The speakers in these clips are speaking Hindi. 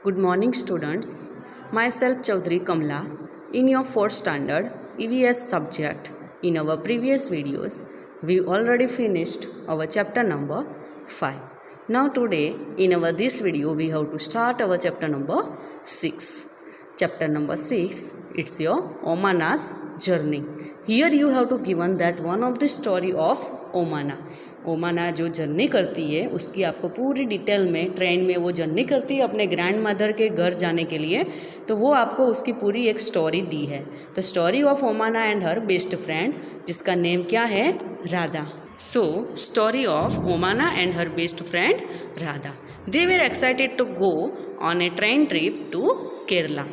Good morning, students. Myself Chaudhary Kamla in your 4th standard EVS subject. In our previous videos, we already finished our chapter number 5. Now today in our this video we have to start our chapter number 6. Chapter number 6, it's your Omana's journey. Here you have to given that one of the story of ओमाना. ओमाना जो जर्नी करती है उसकी आपको पूरी डिटेल में ट्रेन में वो जर्नी करती है अपने ग्रैंड मदर के घर जाने के लिए, तो वो आपको उसकी पूरी एक स्टोरी दी है. तो story of Omana and her best friend, जिसका नेम क्या है, Radha. So story of Omana and her best friend Radha. They were excited to go on a train trip to Kerala.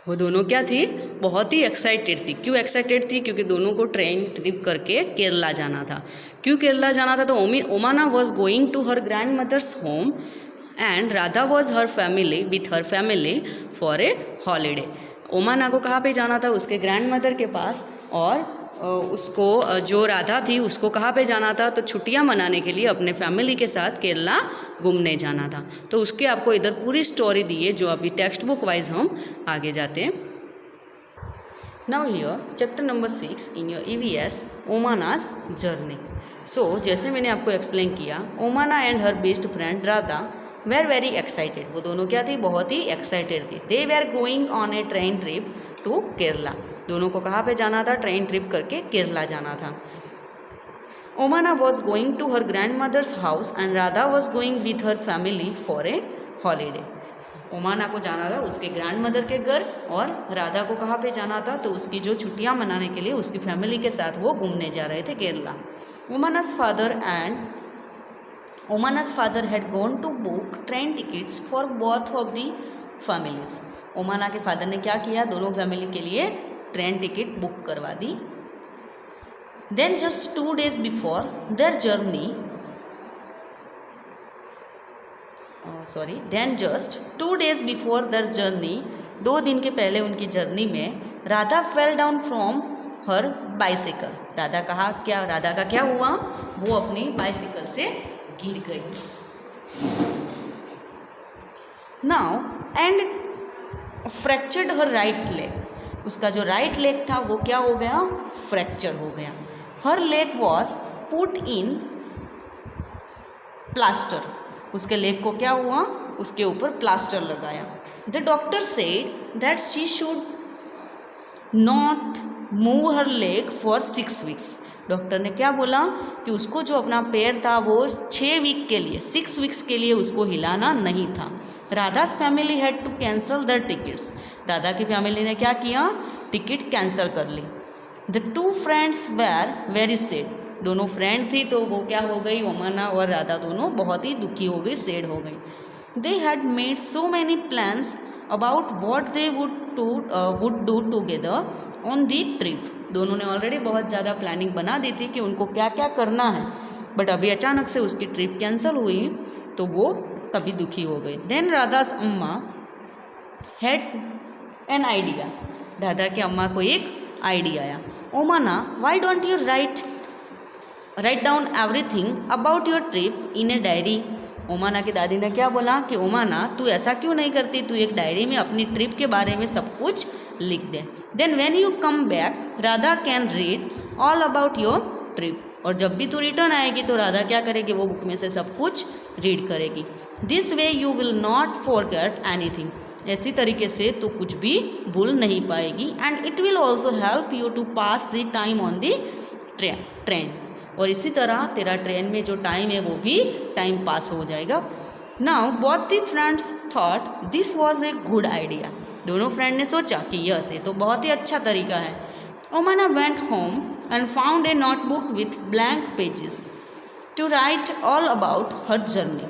वो दोनों क्या थी, बहुत ही एक्साइटेड थी. क्यों एक्साइटेड थी? क्योंकि दोनों को ट्रेन ट्रिप करके केरला जाना था. क्यों केरला जाना था? तो Omana was going to her grandmother's home and Radha was her family with her family for a holiday. Omana को कहाँ पे जाना था? उसके ग्रैंड मदर के पास. और उसको जो राधा थी उसको कहाँ पे जाना था? तो छुट्टियाँ मनाने के लिए अपने फैमिली के साथ केरला घूमने जाना था. तो उसके आपको इधर पूरी स्टोरी दी है जो अभी टेक्स्ट बुक वाइज हम आगे जाते हैं. Now here chapter number 6 in your EVS Omana's journey. So जैसे मैंने आपको एक्सप्लेन किया, Omana and her best friend Radha were very excited. वो दोनों क्या थी, बहुत ही एक्साइटेड थी. They were going on a train trip to Kerala. दोनों को कहाँ पे जाना था? ट्रेन ट्रिप करके केरला जाना था. Omana was going to her grandmother's house and Radha was going with her family for a holiday. Omana को जाना था उसके ग्रैंड मदर के घर और राधा को कहाँ पे जाना था? तो उसकी जो छुट्टियाँ मनाने के लिए उसकी फैमिली के साथ वो घूमने जा रहे थे Kerala. ओमाना's father had gone to book train tickets for both of the families. ओमाना के फादर ने क्या किया? दोनों फैमिली के लिए ट्रेन टिकट बुक करवा दी. Then just 2 days before their journey, then just 2 days before their journey, 2 दिन के पहले उनकी जर्नी में Radha fell down from her bicycle. Radha का क्या हुआ? वो अपनी बाइसिकल से गिर गई. Now and fractured her right leg. उसका जो राइट लेग था वो क्या हो गया? फ्रैक्चर हो गया. हर leg was put in plaster. उसके लेग को क्या हुआ? उसके ऊपर प्लास्टर लगाया. The doctor said that she should not move her leg for 6 weeks. Doctor ने क्या बोला कि उसको जो अपना पैर था वो 6 वीक के लिए 6 वीक्स के लिए उसको हिलाना नहीं था. Radha's family had to cancel the tickets. Radha की फैमिली ने क्या किया? टिकट कैंसिल कर ली. The 2 friends were very sad. दोनों फ्रेंड थी तो वो क्या हो गई? ओमाना और राधा दोनों बहुत ही दुखी हो गई, सैड हो गई. They had made so many plans about what they would do together on the trip. दोनों ने ऑलरेडी बहुत ज़्यादा प्लानिंग बना दी थी कि उनको क्या क्या करना है, बट अभी अचानक से उसकी ट्रिप कैंसिल हुई तो वो तभी दुखी हो गई. देन राधा's अम्मा हैड एन आइडिया. राधा की अम्मा को एक आइडिया आया. Omana, why don't you write down everything about your trip in a diary. Omana की दादी ने क्या बोला कि ओमाना तू ऐसा क्यों नहीं करती, तू एक डायरी में अपनी ट्रिप के बारे में सब कुछ लिख दे. Then when you come back Radha can read all about your trip. और जब भी तू रिटर्न आएगी तो राधा क्या करेगी? वो बुक में से सब कुछ रीड करेगी. This way you will not forget anything. ऐसी तरीके से तू कुछ भी भूल नहीं पाएगी. And it will also help you to pass the time on the train. और इसी तरह तेरा ट्रेन में जो टाइम है वो भी टाइम पास हो जाएगा. Now both the friends thought this was a good idea. दोनों फ्रेंड ने सोचा कि यह से तो बहुत ही अच्छा तरीका है. Omana went home and found a notebook with blank pages to write all about her journey.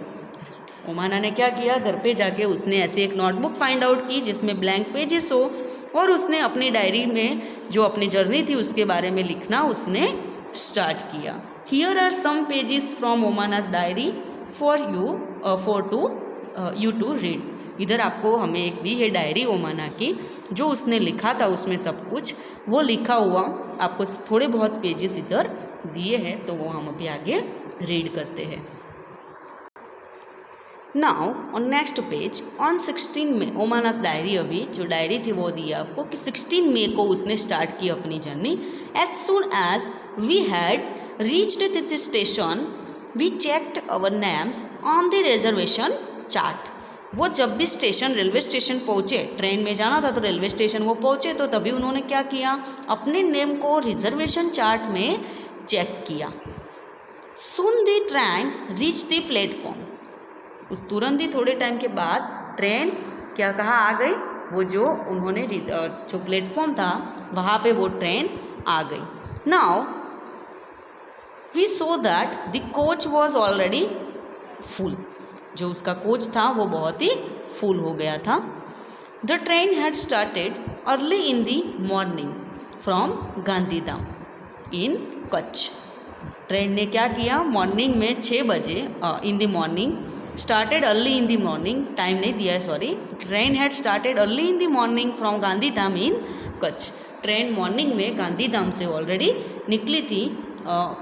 Omana ने क्या किया? घर पे जाके उसने ऐसी एक नोटबुक फाइंड आउट की जिसमें ब्लैंक पेजेस हो और उसने अपनी डायरी में जो अपनी जर्नी थी उसके बारे में लिखना उसने स्टार्ट किया. Here are some pages from Omana's diary for you to read. इधर आपको हमें एक दी है डायरी ओमाना की, जो उसने लिखा था उसमें सब कुछ वो लिखा हुआ आपको थोड़े बहुत पेजेस इधर दिए हैं, तो वो हम अभी आगे रीड करते हैं. Now on next page on 16 में ओमानास डायरी, अभी जो डायरी थी वो दी आपको कि 16 मई को उसने स्टार्ट की अपनी journey. As soon as we had reached the station we checked our names on the reservation chart. वो जब भी स्टेशन रेलवे स्टेशन पहुँचे, ट्रेन में जाना था तो रेलवे स्टेशन वो पहुँचे, तो तभी उन्होंने क्या किया, अपने नेम को रिजर्वेशन चार्ट में चेक किया। Soon the train reach the platform, तुरंत ही थोड़े टाइम के बाद ट्रेन क्या कहा आ गई, वो जो उन्होंने जो प्लेटफॉर्म था वहाँ पे वो ट्रेन आ गई। Now we saw that the coach was already full, जो उसका कोच था वो बहुत ही फुल हो गया था। The train had started early in the morning from Gandhidham in Kutch. Train ने क्या किया, मॉर्निंग में 6 बजे in the morning, started early in the morning, time नहीं दिया है sorry, train had started early in the morning from Gandhidham in Kutch. Train morning में गांधीधाम से ऑलरेडी निकली थी,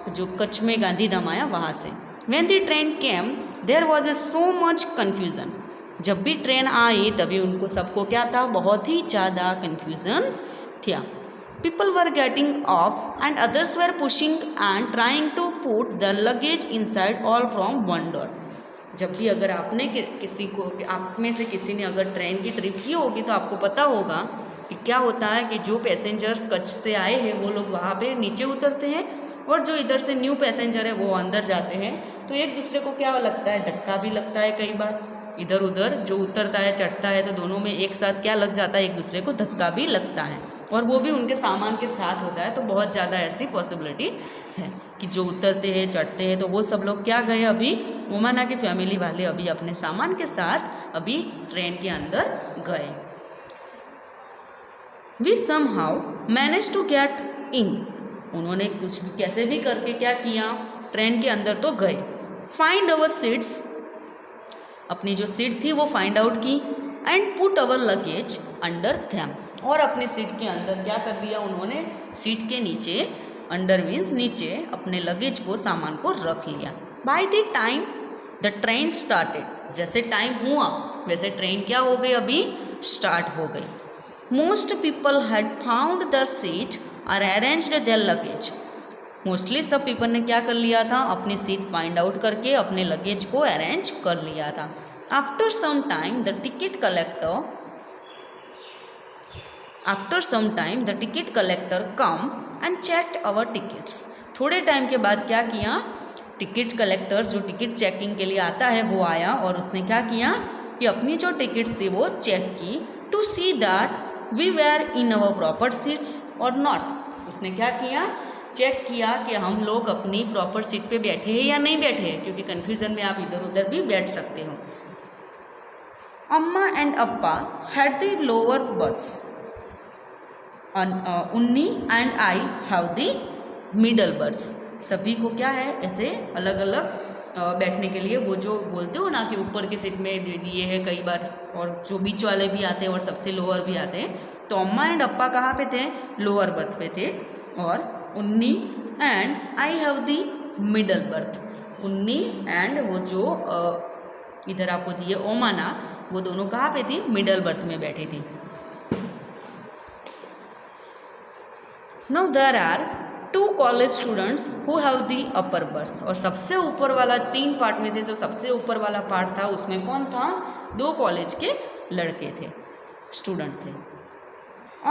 जो कच्छ में गांधीधाम आया वहाँ से। When the train came there was a so much confusion, जब भी ट्रेन आई तभी उनको सबको क्या था, बहुत ही ज़्यादा कन्फ्यूज़न था। People were getting off and others were pushing and trying to put the luggage inside all from one door. जब भी अगर आपने किसी को, आप में से किसी ने अगर ट्रेन की ट्रिप की होगी तो आपको पता होगा कि क्या होता है कि जो पैसेंजर्स कच्छ से आए हैं वो लोग वहाँ पे नीचे उतरते हैं, और जो इधर से न्यू पैसेंजर है वो अंदर जाते हैं, तो एक दूसरे को क्या लगता है, धक्का भी लगता है कई बार, इधर उधर जो उतरता है चढ़ता है तो दोनों में एक साथ क्या लग जाता है, एक दूसरे को धक्का भी लगता है, और वो भी उनके सामान के साथ होता है। तो बहुत ज़्यादा ऐसी पॉसिबिलिटी है कि जो उतरते हैं चढ़ते हैं, तो वो सब लोग क्या गए, अभी ओमाना की फैमिली वाले अभी अपने सामान के साथ अभी ट्रेन के अंदर गए। We somehow manage to get in, उन्होंने कुछ भी कैसे भी करके क्या किया, ट्रेन के अंदर तो गए। फाइंड अवर सीट्स, अपनी जो सीट थी वो फाइंड आउट की। And put our luggage under them, और अपनी सीट के अंदर क्या कर दिया उन्होंने, सीट के नीचे, अंडर मीन्स नीचे, अपने लगेज को, सामान को रख लिया। By the time the train started, जैसे टाइम हुआ वैसे ट्रेन क्या हो गई, अभी स्टार्ट हो गई। Most people had found the seat और अरेंज्ड देयर लगेज, मोस्टली सब पीपल ने क्या कर लिया था, अपनी सीट फाइंड आउट करके अपने लगेज को अरेंज कर लिया था। After some time the ticket collector come and checked our tickets, थोड़े टाइम के बाद क्या किया, टिकट कलेक्टर जो टिकट चेकिंग के लिए आता है वो आया, और उसने क्या किया कि अपनी जो टिकट्स थी वो चेक की, to see that we were in our proper seats और नॉट। उसने क्या किया, चेक किया कि हम लोग अपनी प्रॉपर सीट पे बैठे हैं या नहीं बैठे हैं, क्योंकि कन्फ्यूज़न में आप इधर उधर भी बैठ सकते हो। Amma and Appa had the lower berths, Unni and I have the middle berths, सभी को क्या है ऐसे अलग अलग बैठने के लिए, वो जो बोलते हो ना कि ऊपर की सीट में दे दिए हैं कई बार, और जो बीच वाले भी आते हैं और सबसे लोअर भी आते हैं। तो अम्मा एंड अप्पा कहाँ पे थे, लोअर बर्थ पे थे, और उन्नी and I have the middle birth, उन्नी एंड वो जो इधर आपको दिए ओमाना, वो दोनों कहाँ पे थी, मिडल बर्थ में बैठी थी। Now there are 2 college students who have the upper berth, और सबसे ऊपर वाला 3 पार्ट में से जो सबसे ऊपर वाला पार्ट था उसमें कौन था, 2 कॉलेज के लड़के थे, स्टूडेंट थे।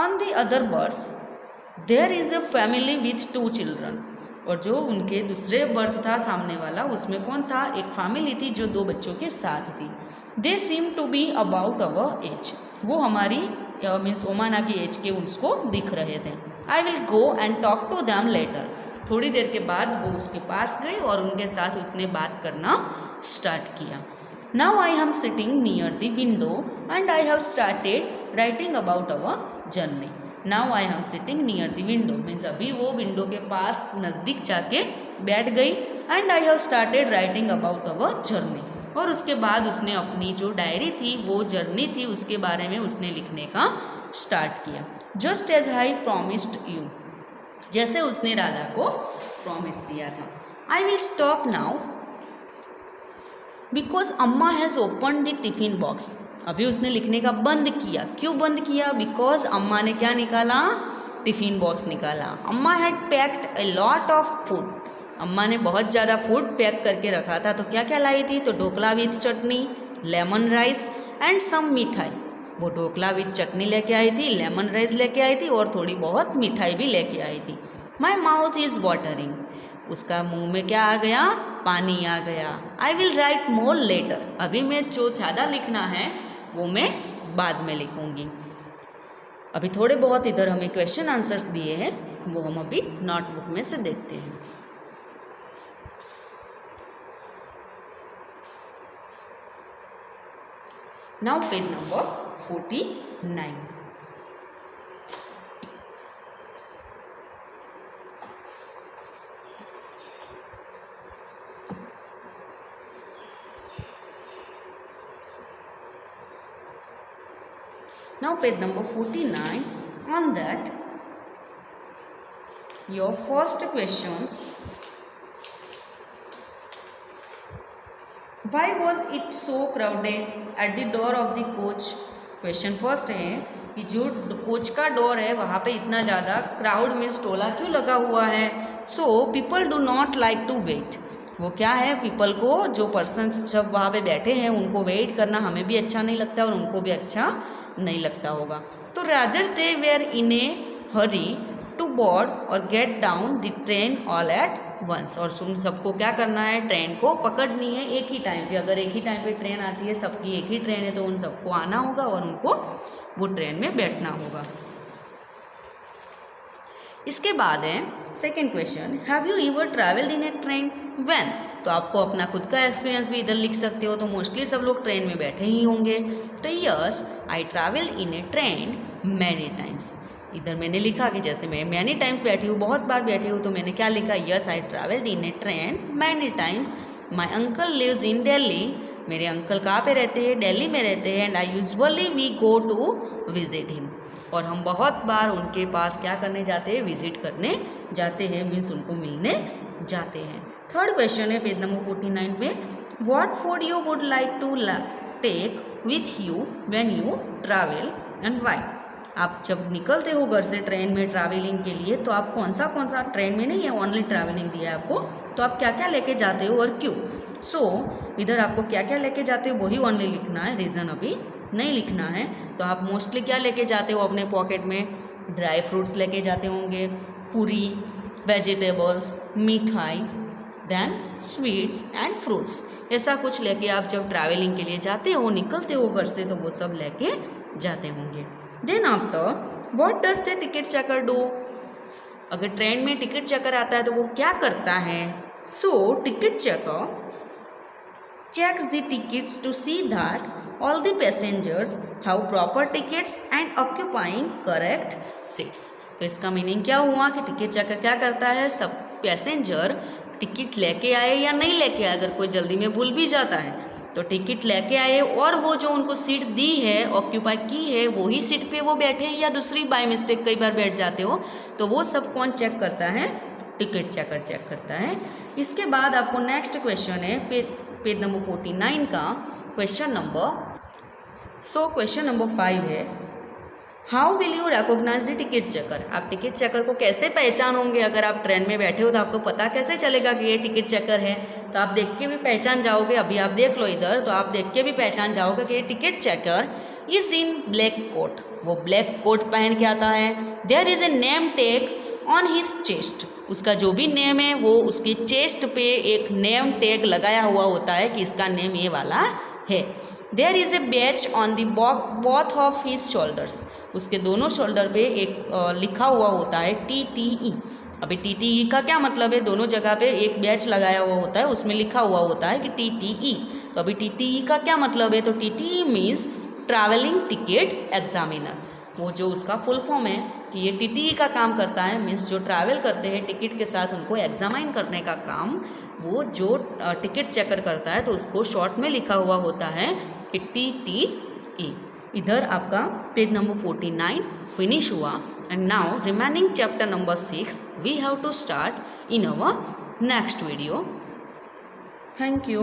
On the other berth there is a family with 2 children, और जो उनके दूसरे बर्थ था सामने वाला उसमें कौन था, एक फैमिली थी जो 2 बच्चों के साथ थी। They seem to be about our age, वो हमारी मीन्स ओमाना की एज के उसको दिख रहे थे। I will go and talk to them later, थोड़ी देर के बाद वो उसके पास गई और उनके साथ उसने बात करना स्टार्ट किया। Now I am sitting near the window and I have started writing about our journey. Now I am sitting near the window means अभी वो विंडो के पास नज़दीक जाके बैठ गई, and I have started writing about our journey, और उसके बाद उसने अपनी जो डायरी थी, वो जर्नी थी, उसके बारे में उसने लिखने का स्टार्ट किया। Just as I promised you, जैसे उसने राधा को प्रॉमिस दिया था। I will stop now because Amma has open the tiffin box. अभी उसने लिखने का बंद किया। क्यों बंद किया? बिकॉज अम्मा ने क्या निकाला? टिफिन बॉक्स निकाला। अम्मा had packed a lot of food. अम्मा ने बहुत ज़्यादा फूड पैक करके रखा था। तो क्या क्या लाई थी? तो dhokla with chutney, lemon rice and some mithai. वो ढोकला विथ चटनी लेके आई थी, लेमन राइस लेके आई थी और थोड़ी बहुत मिठाई भी लेके आई थी। My mouth is watering. उसका मुंह में क्या आ गया? पानी आ गया। I will write more later. अभी मैं जो ज़्यादा लिखना है वो मैं बाद में लिखूँगी। अभी थोड़े बहुत इधर हमें क्वेश्चन आंसर्स दिए हैं, वो हम अभी नोटबुक में से देखते हैं। Now page number 49। Now page number 49. On that, your first questions. Why was it so crowded at the door of the coach? Question first है कि जो कोच का डोर है वहाँ पे इतना ज़्यादा क्राउड मीन्स टोला क्यों लगा हुआ है? So people do not like to wait. वो क्या है? पीपल को, जो पर्सन्स जब वहाँ पे बैठे हैं उनको वेट करना हमें भी अच्छा नहीं लगता और उनको भी अच्छा नहीं लगता होगा। तो rather they were in a hurry to board और get down the train all at once. और सुन, सबको क्या करना है? ट्रेन को पकड़नी है एक ही टाइम पे। अगर एक ही टाइम पे ट्रेन आती है, सबकी एक ही ट्रेन है, तो उन सबको आना होगा और उनको वो ट्रेन में बैठना होगा। इसके बाद है second question, have you ever travelled in a train? When? तो आपको अपना खुद का एक्सपीरियंस भी इधर लिख सकते हो। तो मोस्टली सब लोग ट्रेन में बैठे ही होंगे। तो yes, I travelled in a train many times. इधर मैंने लिखा कि जैसे मैं मैनी टाइम्स बैठी हूँ, बहुत बार बैठी हूँ, तो मैंने क्या लिखा? Yes, I travelled in a train many times. My uncle lives in Delhi. मेरे अंकल कहाँ पे रहते हैं? दिल्ली में रहते हैं। And I usually we go to visit him. और हम बहुत बार उनके पास क्या करने जाते हैं? विजिट करने जाते हैं, मीन्स उनको मिलने जाते हैं। थर्ड क्वेश्चन है पेज नंबर 49 में, what food you would like to take with you when you travel and why? आप जब निकलते हो घर से ट्रेन में ट्रैवलिंग के लिए, तो आप कौन सा ट्रेन में नहीं है, ओनली ट्रैवलिंग दिया है आपको, तो आप क्या क्या लेके जाते हो और क्यों? सो इधर आपको क्या क्या लेके जाते हो वही ओनली लिखना है, रीज़न अभी नहीं लिखना है। तो आप मोस्टली क्या लेके जाते हो अपने पॉकेट में? ड्राई फ्रूट्स लेके जाते होंगे, पूरी, वेजिटेबल्स, मिठाई, देन स्वीट्स एंड फ्रूट्स। ऐसा कुछ लेके आप जब ट्रैवलिंग के लिए जाते हो, निकलते हो घर से, तो वो सब लेके जाते होंगे। Then after, what does the ticket checker do? अगर ट्रेन में टिकट चेकर आता है तो वो क्या करता है? So ticket checker checks the tickets to see that all the passengers have proper tickets and occupying correct seats. तो इसका मीनिंग क्या हुआ कि टिकट चेकर क्या करता है? सब पैसेंजर टिकट लेके आए या नहीं लेके आए। अगर कोई जल्दी में भूल भी जाता है तो टिकट लेके आए और वो जो उनको सीट दी है, ऑक्यूपाई की है, वही सीट पे वो बैठे, या दूसरी बाय मिस्टेक कई बार बैठ जाते हो, तो वो सब कौन चेक करता है? टिकट चेकर चेक करता है। इसके बाद आपको नेक्स्ट क्वेश्चन है पेज नंबर 49 का क्वेश्चन नंबर 5 है, how will you recognise the ticket checker? आप टिकट चेकर को कैसे पहचानोगे? अगर आप ट्रेन में बैठे हो तो आपको पता कैसे चलेगा कि ये टिकट चेकर है? तो आप देख के भी पहचान जाओगे। अभी आप देख लो इधर, तो आप देख के भी पहचान जाओगे कि ये ticket checker is in black coat. वो ब्लैक कोट पहन के आता है। There is a name tag on his chest. उसका जो भी नेम है वो उसकी चेस्ट पे एक नेम टैग लगाया हुआ होता है कि इसका नेम ये वाला है। There is a badge on the both of his shoulders. उसके दोनों शोल्डर पे एक लिखा हुआ होता है TTE। अभी TTE का क्या मतलब है? दोनों जगह पे एक बैच लगाया हुआ होता है, उसमें लिखा हुआ होता है कि TTE। तो अभी TTE का क्या मतलब है? तो TTE means travelling ticket examiner. वो जो उसका फुल फॉर्म है कि ये TTE का काम करता है, मीन्स जो ट्रैवल करते हैं टिकट के साथ उनको एग्जामाइन करने का काम वो जो टिकट चेकर करता है, तो उसको शॉर्ट में लिखा हुआ होता है कि TTE। इधर आपका पेज नंबर 49 फिनिश हुआ। And now remaining chapter number 6 we have to start in our next video. Thank you.